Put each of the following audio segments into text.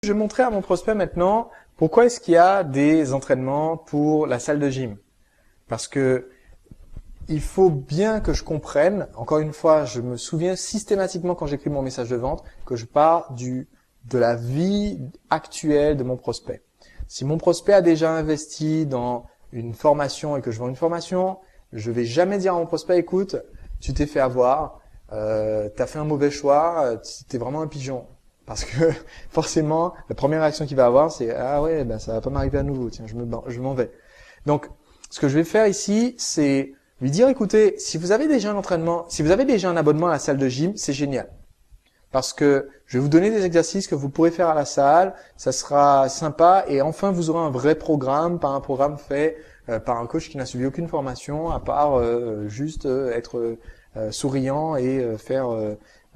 je vais montrer à mon prospect maintenant pourquoi est-ce qu'il y a des entraînements pour la salle de gym. Parce que il faut bien que je comprenne, encore une fois, je me souviens systématiquement quand j'écris mon message de vente que je pars de la vie actuelle de mon prospect. Si mon prospect a déjà investi dans une formation et que je vends une formation, je vais jamais dire à mon prospect, écoute, tu t'es fait avoir, t'as fait un mauvais choix, t'es vraiment un pigeon. Parce que forcément, la première réaction qu'il va avoir, c'est ah ouais, ben ça va pas m'arriver à nouveau, tiens, je m'en vais. Donc, ce que je vais faire ici, c'est lui dire, écoutez, si vous avez déjà un entraînement, si vous avez déjà un abonnement à la salle de gym, c'est génial. Parce que je vais vous donner des exercices que vous pourrez faire à la salle, ça sera sympa et enfin vous aurez un vrai programme, pas un programme fait par un coach qui n'a suivi aucune formation à part juste être souriant et faire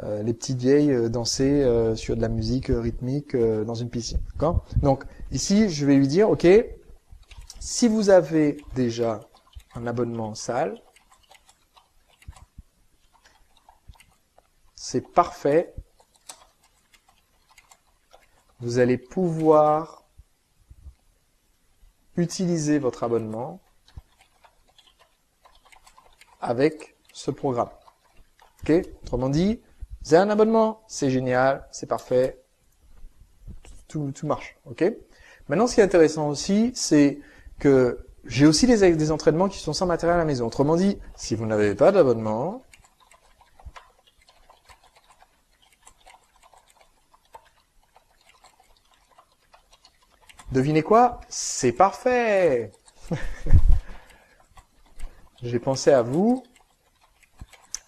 les petites vieilles danser sur de la musique rythmique dans une piscine. D'accord ? Donc ici, je vais lui dire, ok, si vous avez déjà un abonnement en salle, c'est parfait. Vous allez pouvoir utiliser votre abonnement avec ce programme. Ok ? Autrement dit, vous avez un abonnement, c'est génial, c'est parfait, tout marche. Ok ? Maintenant, ce qui est intéressant aussi, c'est que j'ai aussi des entraînements qui sont sans matériel à la maison. Autrement dit, si vous n'avez pas d'abonnement, devinez quoi? C'est parfait! J'ai pensé à vous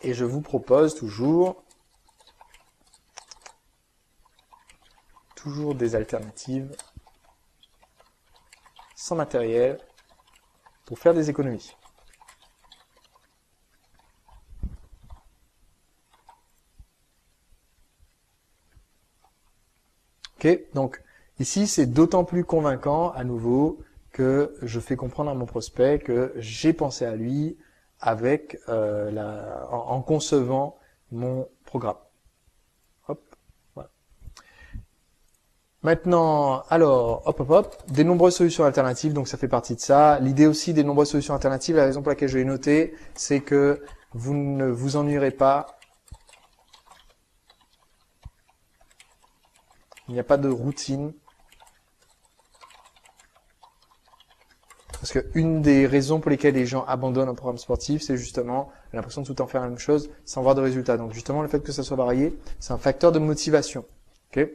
et je vous propose toujours des alternatives sans matériel pour faire des économies. Ok, donc ici c'est d'autant plus convaincant à nouveau que je fais comprendre à mon prospect que j'ai pensé à lui avec en concevant mon programme. Hop, voilà. Maintenant, alors, hop, des nombreuses solutions alternatives, donc ça fait partie de ça. L'idée aussi des nombreuses solutions alternatives, la raison pour laquelle je l'ai noté, c'est que vous ne vous ennuierez pas. Il n'y a pas de routine. Parce que une des raisons pour lesquelles les gens abandonnent un programme sportif, c'est justement l'impression de tout le temps faire la même chose sans voir de résultats. Donc justement, le fait que ça soit varié, c'est un facteur de motivation. Ok ?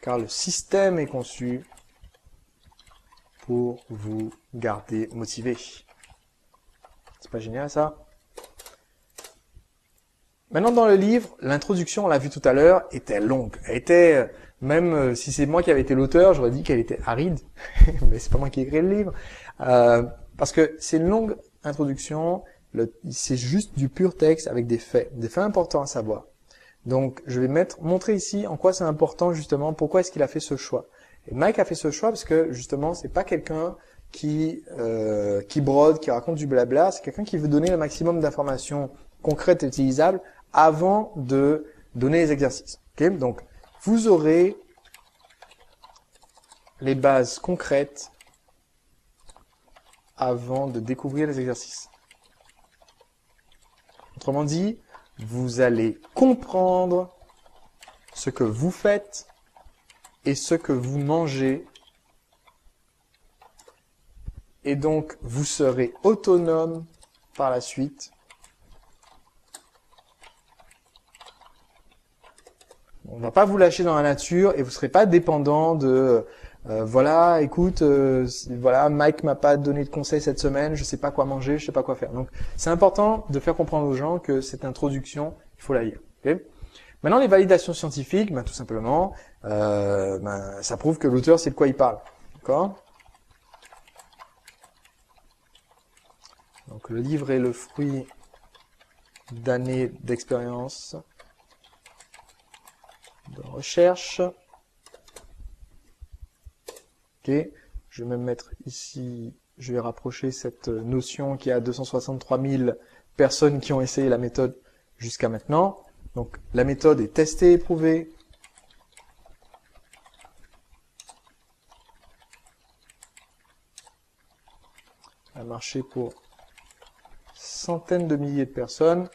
Car le système est conçu pour vous garder motivé. C'est pas génial ça ? Maintenant, dans le livre, l'introduction, on l'a vu tout à l'heure, était longue. Elle était, même si c'est moi qui avais été l'auteur, j'aurais dit qu'elle était aride. Mais c'est pas moi qui ai écrit le livre. Parce que c'est une longue introduction. C'est juste du pur texte avec des faits importants à savoir. Donc, je vais montrer ici en quoi c'est important, justement, pourquoi est-ce qu'il a fait ce choix. Et Mike a fait ce choix parce que, justement, c'est pas quelqu'un qui brode, qui raconte du blabla. C'est quelqu'un qui veut donner le maximum d'informations concrètes et utilisables avant de donner les exercices. Okay ? Donc, vous aurez les bases concrètes avant de découvrir les exercices. Autrement dit, vous allez comprendre ce que vous faites et ce que vous mangez. Et donc, vous serez autonome par la suite. On ne va pas vous lâcher dans la nature et vous ne serez pas dépendant de voilà, écoute, voilà, Mike m'a pas donné de conseils cette semaine, je sais pas quoi manger, je sais pas quoi faire. Donc, c'est important de faire comprendre aux gens que cette introduction, il faut la lire. Okay ? Maintenant, les validations scientifiques, tout simplement, ça prouve que l'auteur sait de quoi il parle. D'accord ? Donc, le livre est le fruit d'années d'expérience, de recherche. Ok, je vais même mettre ici, je vais rapprocher cette notion qui a 263 000 personnes qui ont essayé la méthode jusqu'à maintenant. Donc la méthode est testée, éprouvée. Elle a marché pour centaines de milliers de personnes.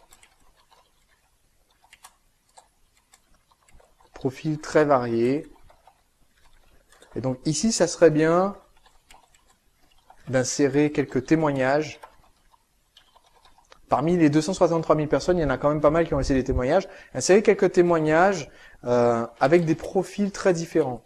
Profil très varié. Et donc ici, ça serait bien d'insérer quelques témoignages. Parmi les 263 000 personnes, il y en a quand même pas mal qui ont essayé des témoignages. Insérer quelques témoignages avec des profils très différents.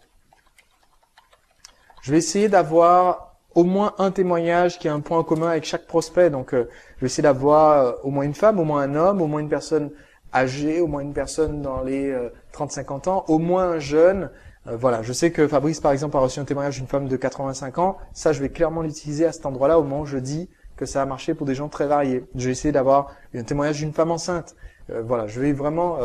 Je vais essayer d'avoir au moins un témoignage qui a un point commun avec chaque prospect. Donc, je vais essayer d'avoir au moins une femme, au moins un homme, au moins une personne âgée, au moins une personne dans les 30-50 ans, au moins un jeune. Voilà, je sais que Fabrice, par exemple, a reçu un témoignage d'une femme de 85 ans. Ça, je vais clairement l'utiliser à cet endroit-là au moment où je dis que ça a marché pour des gens très variés. Je vais essayer d'avoir un témoignage d'une femme enceinte. Voilà, je vais vraiment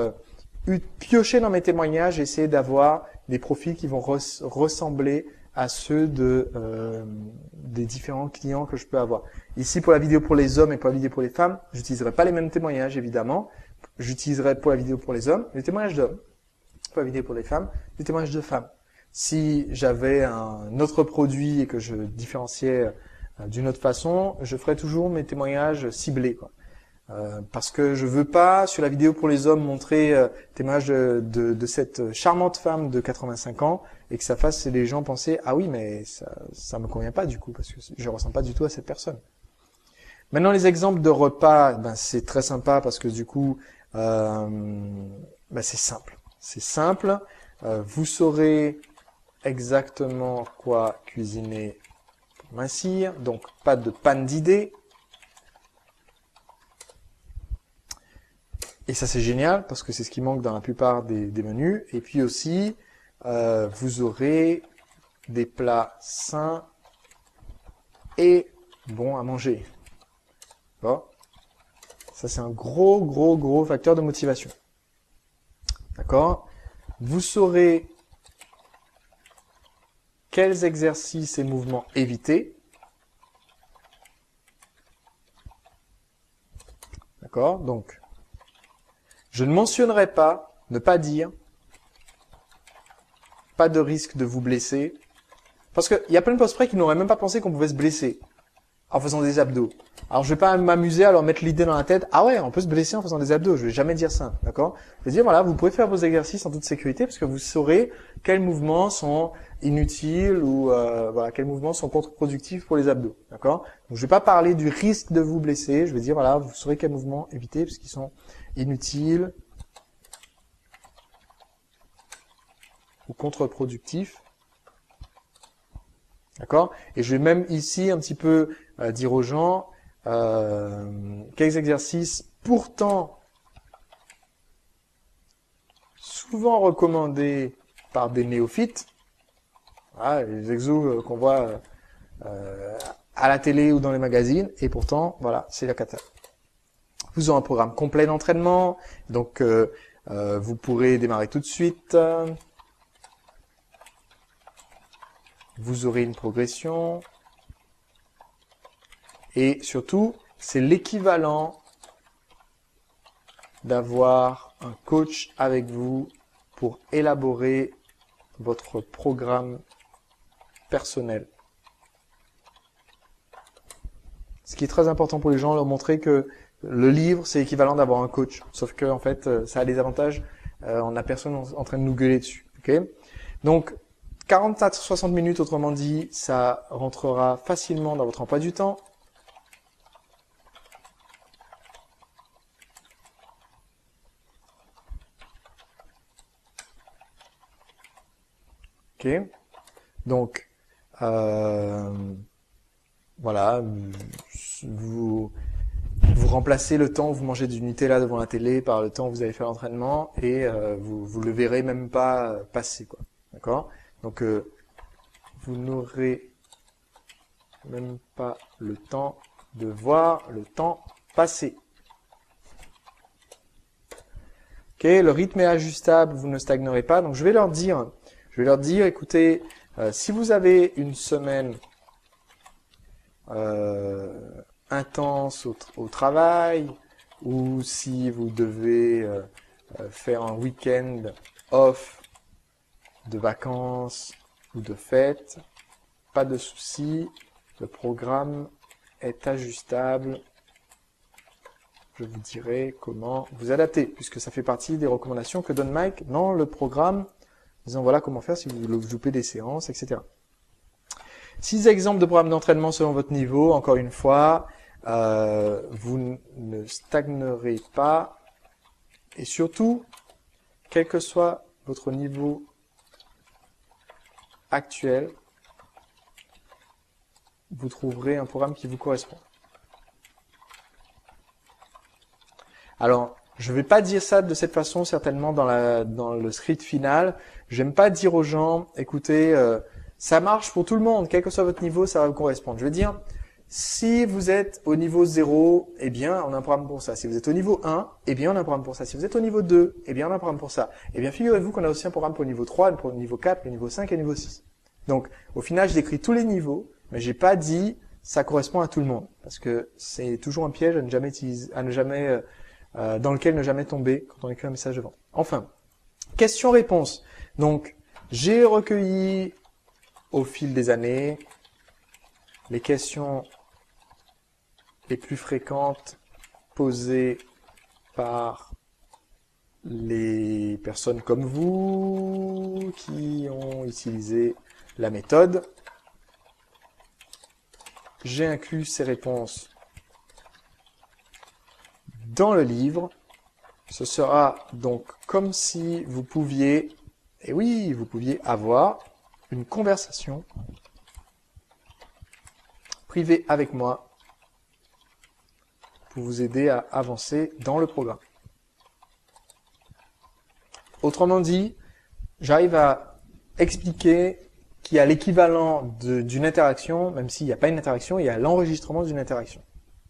piocher dans mes témoignages et essayer d'avoir des profils qui vont ressembler à ceux des différents clients que je peux avoir. Ici, pour la vidéo pour les hommes et pour la vidéo pour les femmes, j'utiliserai pas les mêmes témoignages, évidemment. J'utiliserai pour la vidéo pour les hommes, les témoignages d'hommes. Pour la vidéo pour les femmes, les témoignages de femmes. Si j'avais un autre produit et que je différenciais d'une autre façon, je ferais toujours mes témoignages ciblés, quoi. Parce que je veux pas, sur la vidéo pour les hommes, montrer témoignage de cette charmante femme de 85 ans et que ça fasse les gens penser, ah oui, mais ça me convient pas du coup, parce que je ressens pas du tout à cette personne. Maintenant, les exemples de repas, ben, c'est très sympa parce que du coup, ben, c'est simple. C'est simple. Vous saurez exactement quoi cuisiner pour mincir, donc pas de panne d'idées. Et ça, c'est génial parce que c'est ce qui manque dans la plupart des menus. Et puis aussi, vous aurez des plats sains et bons à manger. Bon. Ça, c'est un gros facteur de motivation. D'accord? Vous saurez quels exercices et mouvements éviter. D'accord? Donc, je ne mentionnerai pas, ne pas dire, pas de risque de vous blesser. Parce qu'il y a plein de prospects qui n'auraient même pas pensé qu'on pouvait se blesser en faisant des abdos. Alors, je vais pas m'amuser à leur mettre l'idée dans la tête. Ah ouais, on peut se blesser en faisant des abdos. Je vais jamais dire ça, d'accord? Je vais dire, voilà, vous pouvez faire vos exercices en toute sécurité parce que vous saurez quels mouvements sont inutiles ou voilà, quels mouvements sont contre-productifs pour les abdos, d'accord? Donc, je vais pas parler du risque de vous blesser. Je vais dire, voilà, vous saurez quels mouvements éviter parce qu'ils sont inutiles ou contre-productifs. D'accord? Et je vais même ici un petit peu dire aux gens quels exercices pourtant souvent recommandés par des néophytes, voilà, les exos qu'on voit à la télé ou dans les magazines, et pourtant, voilà, c'est la cata. Vous aurez un programme complet d'entraînement, donc vous pourrez démarrer tout de suite. Vous aurez une progression. Et surtout, c'est l'équivalent d'avoir un coach avec vous pour élaborer votre programme personnel. Ce qui est très important pour les gens, leur montrer que le livre, c'est équivalent d'avoir un coach. Sauf que, en fait, ça a des avantages. On n'a personne en train de nous gueuler dessus. Okay? Donc, 40 à 60 minutes, autrement dit, ça rentrera facilement dans votre emploi du temps. Ok. Donc, voilà, vous remplacez le temps où vous mangez du Nutella devant la télé par le temps où vous avez fait l'entraînement et vous le verrez même pas passer, quoi. D'accord? Donc, vous n'aurez même pas le temps de voir le temps passer. Ok, le rythme est ajustable, vous ne stagnerez pas. Donc, je vais leur dire, écoutez, si vous avez une semaine intense au travail, ou si vous devez faire un week-end off de vacances ou de fêtes, pas de souci, le programme est ajustable. Je vous dirai comment vous adapter, puisque ça fait partie des recommandations que donne Mike dans le programme, disant voilà comment faire si vous loupez des séances, etc. 6 exemples de programmes d'entraînement selon votre niveau, encore une fois, vous ne stagnerez pas, et surtout, quel que soit votre niveau actuel, vous trouverez un programme qui vous correspond. Alors, je ne vais pas dire ça de cette façon, certainement dans le script final. J'aime pas dire aux gens, écoutez, ça marche pour tout le monde, quel que soit votre niveau, ça va vous correspondre. Je vais dire, si vous êtes au niveau 0, eh bien, on a un programme pour ça. Si vous êtes au niveau 1, eh bien, on a un programme pour ça. Si vous êtes au niveau 2, eh bien, on a un programme pour ça. Eh bien, figurez-vous qu'on a aussi un programme pour le niveau 3, pour le niveau 4, le niveau 5 et le niveau 6. Donc, au final, je décris tous les niveaux, mais j'ai pas dit ça correspond à tout le monde. Parce que c'est toujours un piège à ne jamais utiliser, dans lequel ne jamais tomber quand on écrit un message de vente. Enfin, question-réponse. Donc, j'ai recueilli au fil des années les questions les plus fréquentes posées par les personnes comme vous qui ont utilisé la méthode. J'ai inclus ces réponses dans le livre. Ce sera donc comme si vous pouviez, et oui, vous pouviez avoir une conversation privée avec moi pour vous aider à avancer dans le programme. Autrement dit, j'arrive à expliquer qu'il y a l'équivalent d'une interaction, même s'il n'y a pas une interaction, il y a l'enregistrement d'une interaction.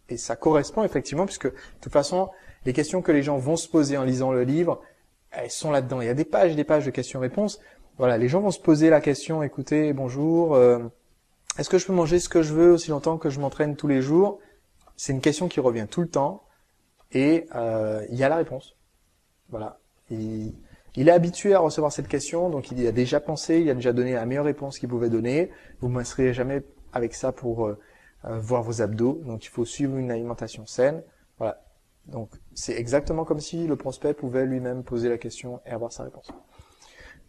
Et ça correspond effectivement, puisque de toute façon, les questions que les gens vont se poser en lisant le livre, elles sont là-dedans. Il y a des pages et des pages de questions-réponses. Voilà, les gens vont se poser la question, écoutez, bonjour, est-ce que je peux manger ce que je veux aussi longtemps que je m'entraîne tous les jours? C'est une question qui revient tout le temps, et il y a la réponse. Voilà. Il est habitué à recevoir cette question, donc il y a déjà pensé, il a déjà donné la meilleure réponse qu'il pouvait donner. Vous ne serez jamais avec ça pour voir vos abdos, donc il faut suivre une alimentation saine. Voilà. Donc c'est exactement comme si le prospect pouvait lui-même poser la question et avoir sa réponse.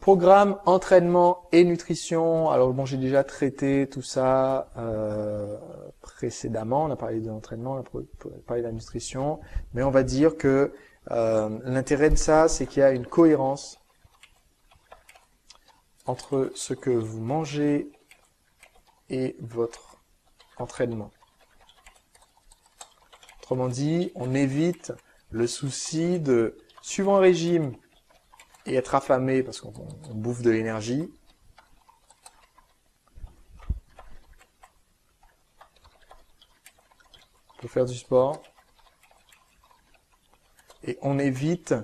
Programme, entraînement et nutrition. Alors bon, j'ai déjà traité tout ça précédemment. On a parlé de l'entraînement, on a parlé de la nutrition, mais on va dire que l'intérêt de ça, c'est qu'il y a une cohérence entre ce que vous mangez et votre entraînement. Autrement dit, on évite le souci de suivre un régime et être affamé parce qu'on bouffe de l'énergie. On peut faire du sport. Et on évite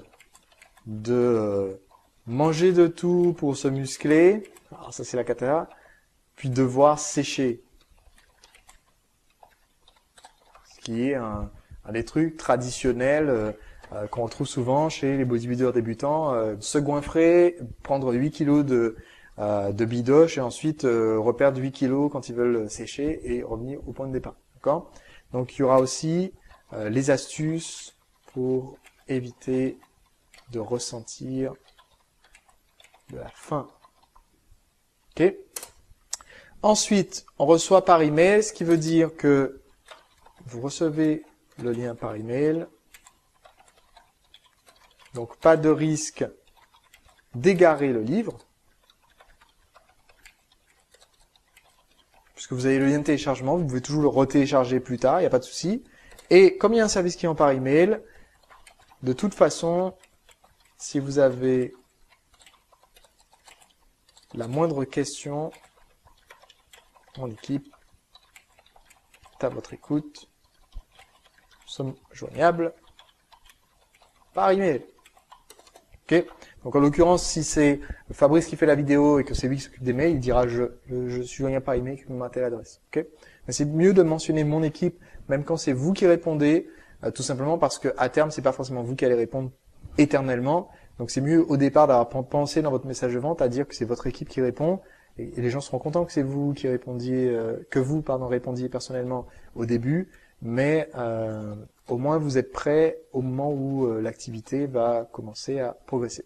de manger de tout pour se muscler. Alors ça c'est la cata. Puis devoir sécher. Ce qui est un des trucs traditionnels qu'on retrouve souvent chez les bodybuilders débutants. Se goinfrer, prendre 8 kilos de bidoche et ensuite reperdre 8 kilos quand ils veulent sécher et revenir au point de départ. D'accord ? Donc il y aura aussi les astuces pour éviter de ressentir de la faim. Ok ? Ensuite, on reçoit par email, ce qui veut dire que vous recevez le lien par email. Donc pas de risque d'égarer le livre, puisque vous avez le lien de téléchargement, vous pouvez toujours le retélécharger plus tard, il n'y a pas de souci. Et comme il y a un service client par email, de toute façon, si vous avez la moindre question, mon équipe est à votre écoute. Nous sommes joignables par email. Ok. Donc en l'occurrence, si c'est Fabrice qui fait la vidéo et que c'est lui qui s'occupe des mails, il dira je suis joignable par email, qui me met à telle adresse. Ok. Mais c'est mieux de mentionner mon équipe, même quand c'est vous qui répondez, tout simplement parce que à terme, c'est pas forcément vous qui allez répondre éternellement. Donc c'est mieux au départ d'avoir pensé dans votre message de vente à dire que c'est votre équipe qui répond, et les gens seront contents que c'est vous qui répondiez, répondiez personnellement au début, mais au moins vous êtes prêt au moment où l'activité va commencer à progresser.